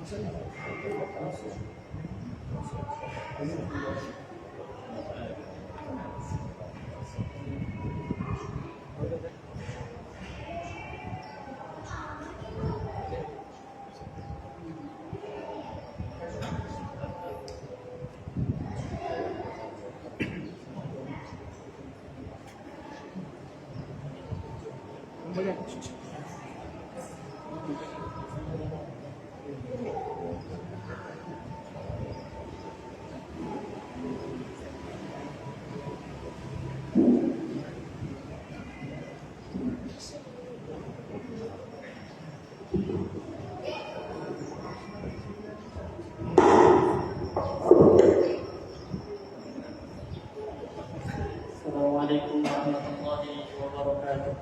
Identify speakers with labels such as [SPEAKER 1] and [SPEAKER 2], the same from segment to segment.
[SPEAKER 1] Assalamualaikum warahmatullahi wabarakatuh.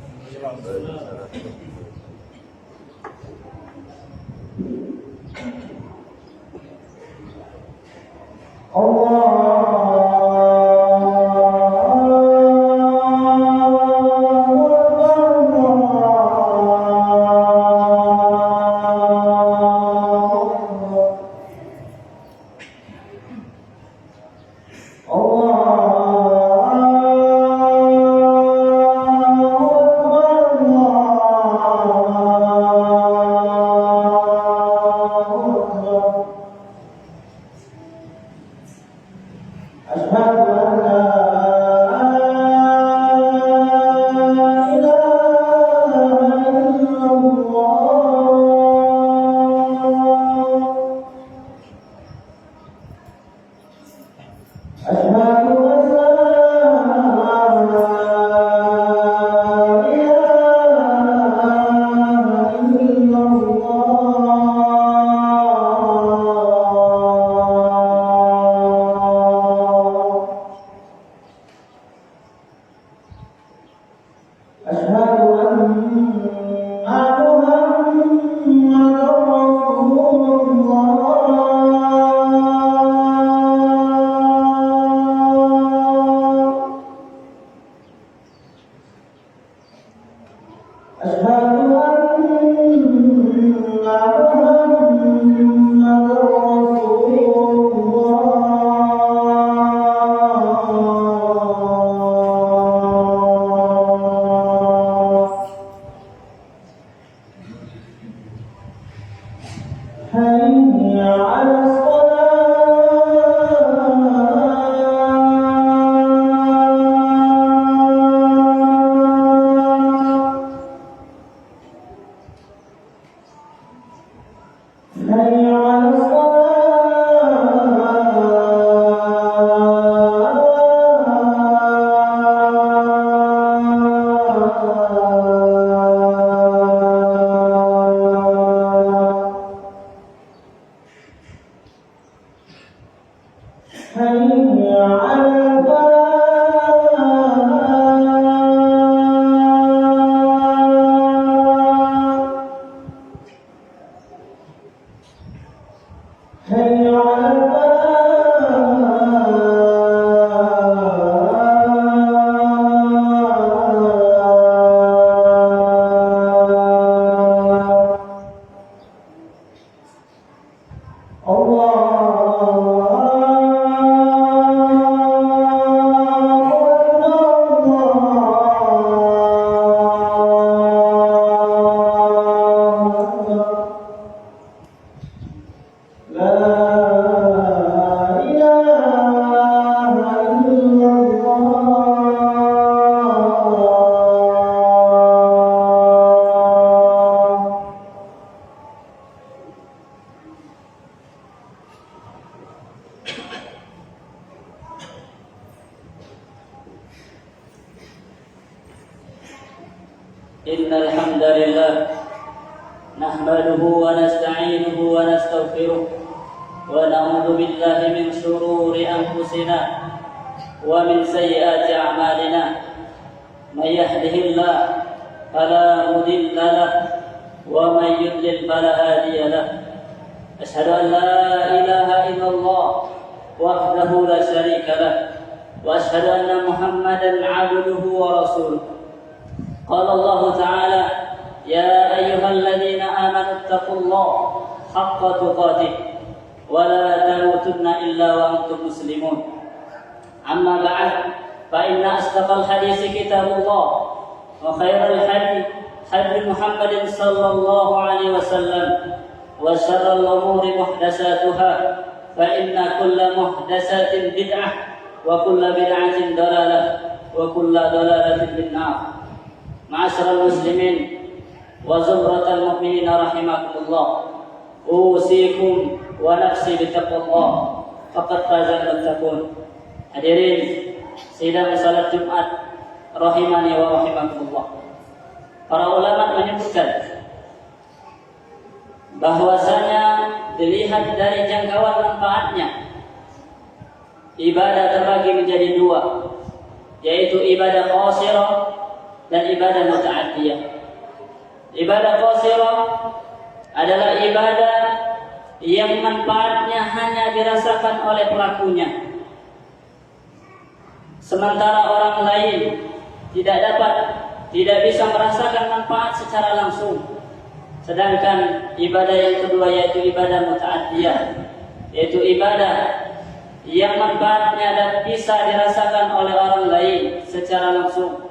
[SPEAKER 1] إن الحمد لله نحمده ونستعينه ونستغفره ونعوذ بالله من شرور أنفسنا ومن سيئات أعمالنا. من يهده الله فلا مضل له ومن يضلل فلا هادي له. أشهد أن لا إله إلا الله وحده لا شريك له وأشهد أن محمدا عبده ورسوله. قال الله تعالى: يا أيها الذين آمنوا اتقوا الله حق تقاته ولا تموتن إلا وأنتم مسلمون. أما بعد فإن أصدق الحديث كتاب الله وخير الهدي هدي محمد صلى الله عليه وسلم وشر الأمور محدثاتها فإن كل محدثة بدعة وكل بدعة ضلالة وكل ضلالة في النار. معاشر المسلمين وزمرة المؤمنين رحمكم الله، أوصيكم ونفسي بتقوى الله فقد فاز المتقون. Hadirin sidang salat Jumat rahimani wa rahimakumullah. Para ulama menyebutkan bahwasanya dilihat dari jangkauan manfaatnya, ibadah terbagi menjadi dua, yaitu ibadah qasirah dan ibadah muta'addiyah. Ibadah qasirah adalah ibadah yang manfaatnya hanya dirasakan oleh pelakunya, sementara orang lain tidak bisa merasakan manfaat secara langsung. Sedangkan ibadah yang kedua yaitu ibadah muta'addiyah, yaitu ibadah yang manfaatnya dan bisa dirasakan oleh orang lain secara langsung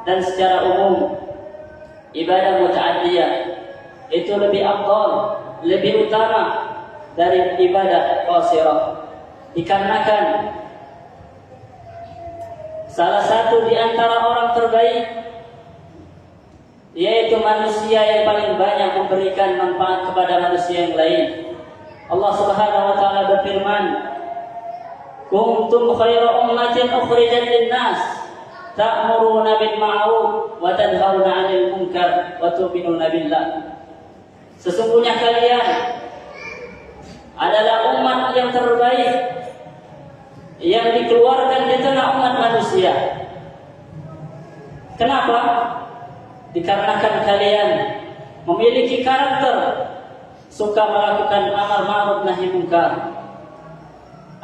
[SPEAKER 1] dan secara umum. Ibadah muta'addiyah itu lebih afdal, lebih utama dari ibadah qasirah, dikarenakan salah satu di antara orang terbaik, yaitu manusia yang paling banyak memberikan manfaat kepada manusia yang lain. Allah Subhanahu wa taala berfirman, "Kuntum khaira ummatin ukhrijat lin-nas, ta'muruna bil ma'ruf wa tanhauna 'anil munkar wa tu'minuna billah." Sesungguhnya kalian adalah umat yang terbaik yang dikeluarkan di tengah umat manusia. Kenapa? Dikarenakan kalian memiliki karakter suka melakukan amar ma'ruf nahi munkar.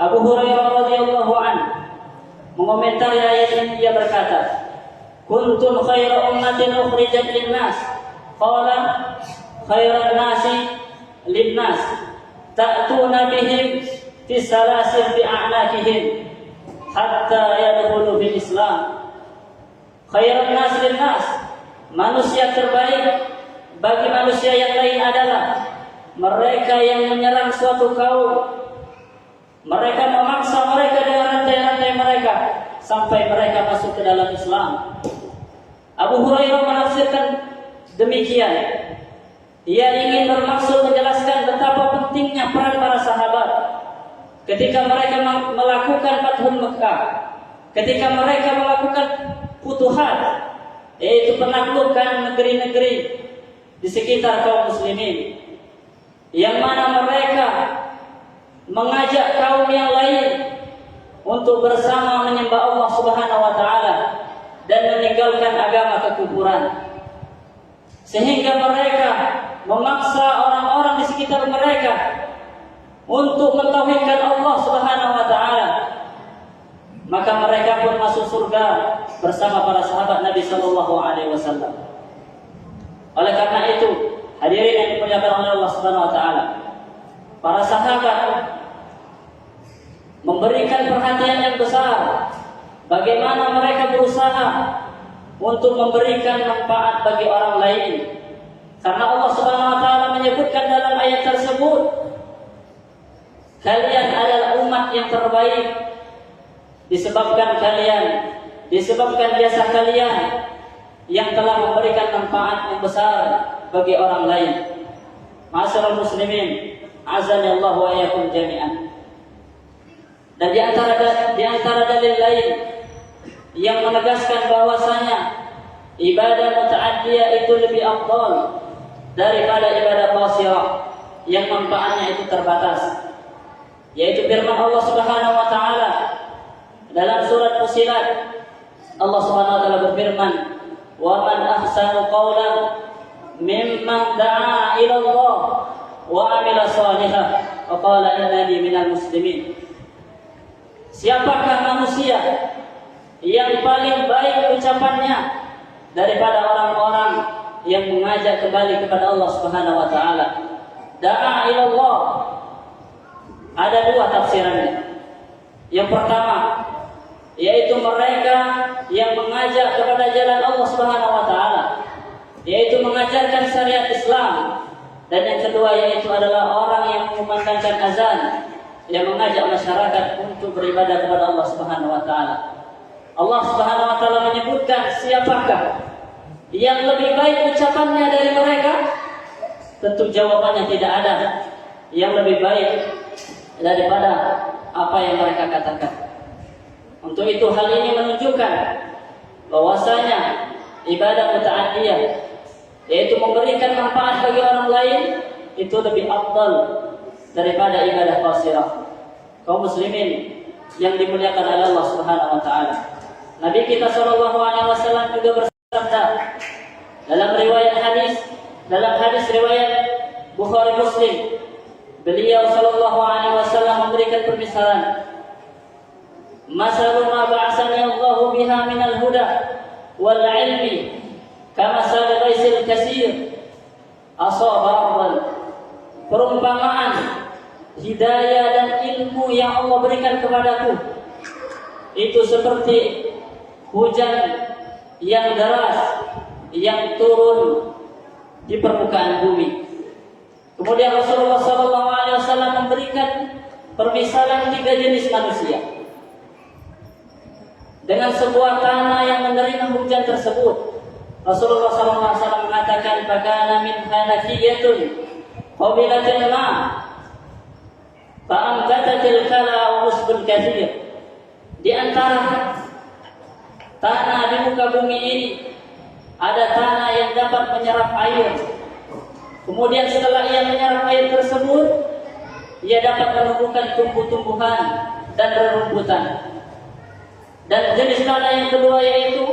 [SPEAKER 1] Abu Hurairah radhiyallahu anhu mengomentari ayat ini, dia berkata, "Kuntum khaira ummatin ukhrijat lin-nas." Qala khairan nasi lin-nas ta'tuna bihim fi salasil bi a'naqihim hatta yadkhulu bil Islam. Khairan nas lin-nas, manusia terbaik bagi manusia yang lain adalah mereka yang menyerang suatu kaum. Mereka memaksa mereka dengan rantai-rantai mereka sampai mereka masuk ke dalam Islam. Abu Hurairah menafsirkan demikian. Ia ingin bermaksud menjelaskan betapa pentingnya peran para sahabat ketika mereka melakukan Fathul Mekah, ketika mereka melakukan futuhat, yaitu penaklukan negeri-negeri di sekitar kaum muslimin, yang mana mereka mengajak kaum yang lain untuk bersama menyembah Allah Subhanahu wa taala dan meninggalkan agama kekufuran, sehingga mereka memaksa orang-orang di sekitar mereka untuk mentauhidkan Allah Subhanahu wa taala. Maka mereka pun masuk surga bersama para sahabat Nabi sallallahu alaihi wasallam. Oleh karena itu, hadirin yang dimuliakan oleh Allah Subhanahu wa taala, para sahabat memberikan perhatian yang besar bagaimana mereka berusaha untuk memberikan manfaat bagi orang lain. Karena Allah Subhanahu wa taala menyebutkan dalam ayat tersebut, kalian adalah umat yang terbaik disebabkan jasa kalian yang telah memberikan manfaat yang besar bagi orang lain. Ma'asyiral muslimin, azani Allah wa iyyakum jami'an. Dan di antara dalil lain yang menegaskan bahwasanya ibadah muta'addiyah itu lebih afdal daripada ibadah qasirah yang manfaatnya itu terbatas, yaitu firman Allah Subhanahu wa taala dalam surat Fussilat. Allah Subhanahu wa taala berfirman, "Wa man ahsanu qawlan mimman da'a ila Allah wa 'amila shalihan wa qala innani minal muslimin." Siapakah manusia yang paling baik ucapannya daripada orang-orang yang mengajak kembali kepada Allah Subhanahu wa taala da'a ila Allah. Ada dua tafsirannya. Yang pertama, yaitu mereka yang mengajak kepada jalan Allah Subhanahu wa taala, yaitu mengajarkan syariat Islam. Dan yang kedua yaitu adalah orang yang mengumandangkan azan, yang mengajak masyarakat untuk beribadah kepada Allah Subhanahu wa taala. Allah Subhanahu wa taala menyebutkan siapakah yang lebih baik ucapannya dari mereka? Tentu jawabannya tidak ada yang lebih baik daripada apa yang mereka katakan. Untuk itu hal ini menunjukkan bahwasanya ibadah muta'addiyah, yaitu memberikan manfaat bagi orang lain, itu lebih afdal daripada ibadah qasirah. Kaum muslimin yang dimuliakan oleh Allah Subhanahu wa taala. Nabi kita sallallahu alaihi wasallam juga bersabda dalam hadis riwayat Bukhari Muslim, beliau sallallahu alaihi wasallam memberikan permisalan, masalul ma ba'asani Allahu biha minal huda wal ilmi kama sal ghaisil katsir asaba. Perumpamaan hidayah dan ilmu yang Allah berikan kepadaku itu seperti hujan yang deras yang turun di permukaan bumi. Kemudian Rasulullah SAW memberikan permisalan 3 jenis manusia dengan sebuah tanah yang menerima hujan tersebut. Rasulullah SAW mengatakan, "Fakana min hanafiyatun qabilatil ma fa'ambatatil kala wa usbul kathir." Di antara tanah di muka bumi ini ada tanah yang dapat menyerap air. Kemudian setelah ia menyerap air tersebut, ia dapat menumbuhkan tumbuh-tumbuhan dan rerumputan. Dan jenis tanah yang kedua yaitu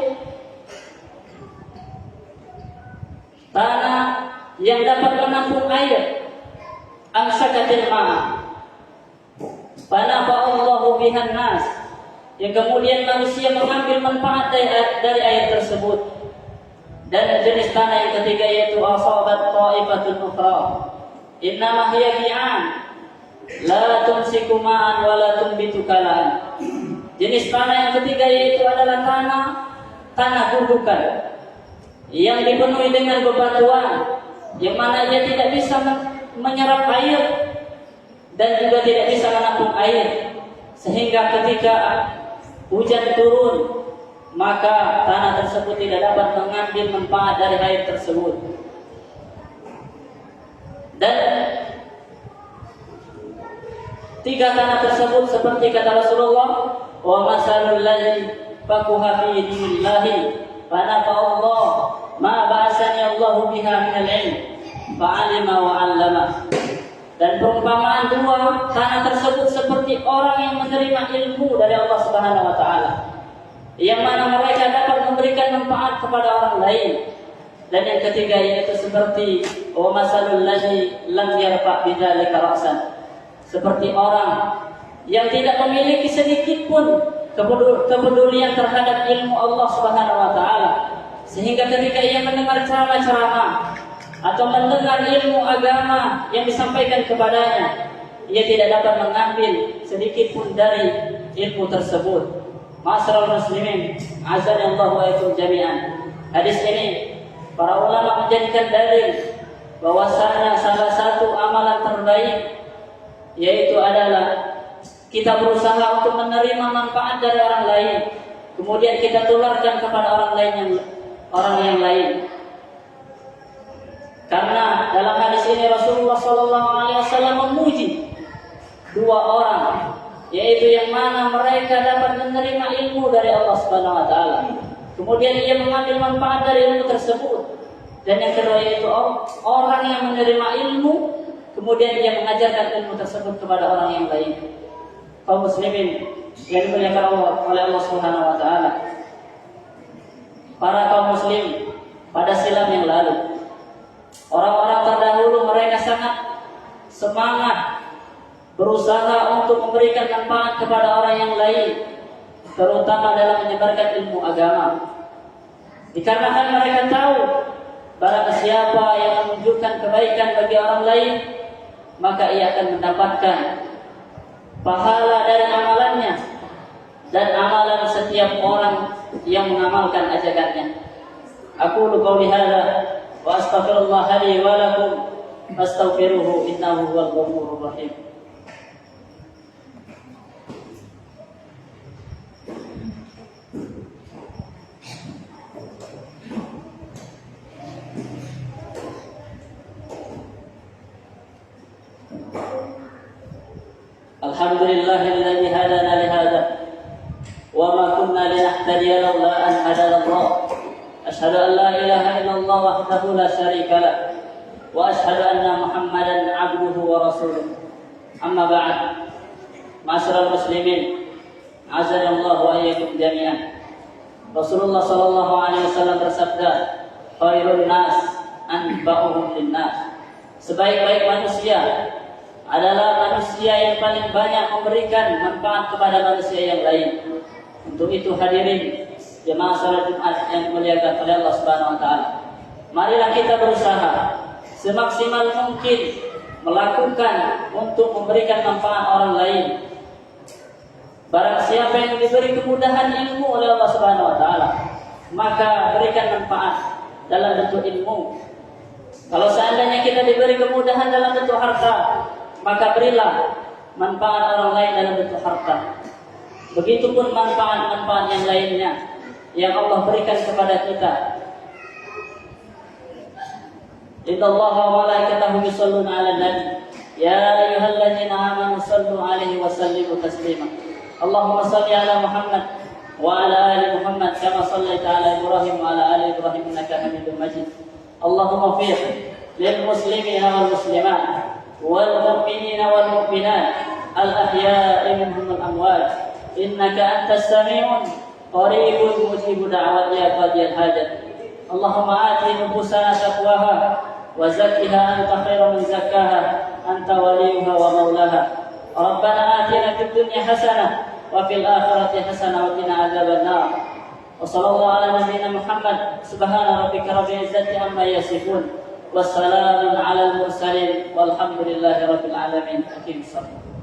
[SPEAKER 1] tanah yang dapat menampung air, amsakatil ma'a fanafa'allahu bihan nas, yang kemudian manusia mengambil manfaat dari air tersebut. Dan jenis tanah yang ketiga yaitu asabat ta'ifatul ukhra innama hiya fi'an la tumsiku ma'an wa la tumbitu kalaan. Jenis tanah yang ketiga yaitu adalah tanah gundukan yang dipenuhi dengan bebatuan, yang mana ia tidak bisa menyerap air dan juga tidak bisa menampung air, sehingga ketika hujan turun maka tanah tersebut tidak dapat mengambil manfaat dari air tersebut. Dan 3 tanah tersebut seperti kata Rasulullah, wa masalul ladzi faquha fi dinillahi fanafa'allah ma ba'asani Allahu biha minal ilm fa'alima wa 'allama. Dan perumpamaan 2 tanah tersebut seperti orang yang menerima ilmu dari Allah Subhanahu wa taala, yang mana mereka dapat memberikan manfaat kepada orang lain. Dan yang ketiga yaitu seperti wa masalul ladzi lam yarfa' bidzalika ra'san, seperti orang yang tidak memiliki sedikit pun kepedulian terhadap ilmu Allah Subhanahu wa taala, sehingga ketika ia mendengar ceramah atau mendengar ilmu agama yang disampaikan kepadanya, ia tidak dapat mengambil sedikit pun dari ilmu tersebut. Ma'asyiral muslimin, azan Allah wa iyyakum jami'an. Hadis ini para ulama menjadikan dalil bahwasanya salah satu amalan terbaik yaitu adalah kita berusaha untuk menerima manfaat dari orang lain, kemudian kita tularkan kepada orang yang lain. Karena dalam hadis ini Rasulullah SAW memuji 2 orang, yaitu yang mana mereka dapat menerima ilmu dari Allah Subhanahu wa taala, kemudian ia mengambil manfaat dari ilmu tersebut. Dan yang kedua yaitu orang yang menerima ilmu, kemudian ia mengajarkan ilmu tersebut kepada orang yang lain. Kaum muslimin yang dimuliakan oleh Allah Subhanahu wa taala, para kaum muslim pada silam yang lalu, orang-orang terdahulu mereka sangat semangat berusaha untuk memberikan manfaat kepada orang yang lain, terutama dalam menyebarkan ilmu agama. Dikarenakan mereka tahu barang siapa yang menunjukkan kebaikan bagi orang lain, maka ia akan mendapatkan pahala dari amalannya dan amalan setiap orang yang mengamalkan ajakannya. Aqulu qawli hadza wa astaghfirullah li wa lakum fastaghfiruhu innahu huwal ghafurur rahim. Alhamdulillahilladzi hadana li hadza wa ma kunna linahtadiya laula an hadana Allah. Asyhadu an la ilaha illallah wahdahu la syarika lah wa asyhadu anna Muhammadan abduhu wa rasuluh. Amma ba'd. Ma'asyiral muslimin, azanallahu wa iyyakum jami'an. Rasulullah sallallahu alaihi wasallam bersabda, khairun nas anfa'uhum linnas. Sebaik-baik manusia adalah manusia yang paling banyak memberikan manfaat kepada manusia yang lain. Untuk itu hadirin jemaah salat Jumat yang dimuliakan oleh Allah Subhanahu wa taala, marilah kita berusaha semaksimal mungkin melakukan untuk memberikan manfaat orang lain. Barang siapa yang diberi kemudahan ilmu oleh Allah Subhanahu wa taala, maka berikan manfaat dalam bentuk ilmu. Kalau seandainya kita diberi kemudahan dalam bentuk harta, maka berilah manfaat orang lain dalam bentuk harta. Begitupun manfaat-manfaat yang lainnya yang Allah berikan kepada kita. Innallaha wa malaikatahu yusholluna 'alan nabi ya ayyuhalladzina amanu shallu 'alaihi wa sallimu taslima. Allahumma shalli 'ala Muhammad wa 'ala ali Muhammad kama shallaita 'ala Ibrahim wa 'ala ali Ibrahim innaka Hamidum Majid. Allahumma ighfir lil muslimina wal muslimat wal mu'minina wal mu'minat al ahya'i minhum wal amwat innaka antas sami'un qaribun mujibu da'wat ya qadiyal hajat. Allahumma ati nufusana taqwaha wa zakkiha anta khairu man zakkaha anta waliyuha wa maulaha. Rabbana atina fid dunya hasanah wa fil akhirati hasanah wa qina adzabannar. Wa sallallahu ala nabiyyina Muhammad subhana rabbika rabbil izzati amma yasifun wa salamun alal mursalin walhamdulillahi rabbil alamin. Aqim shalah.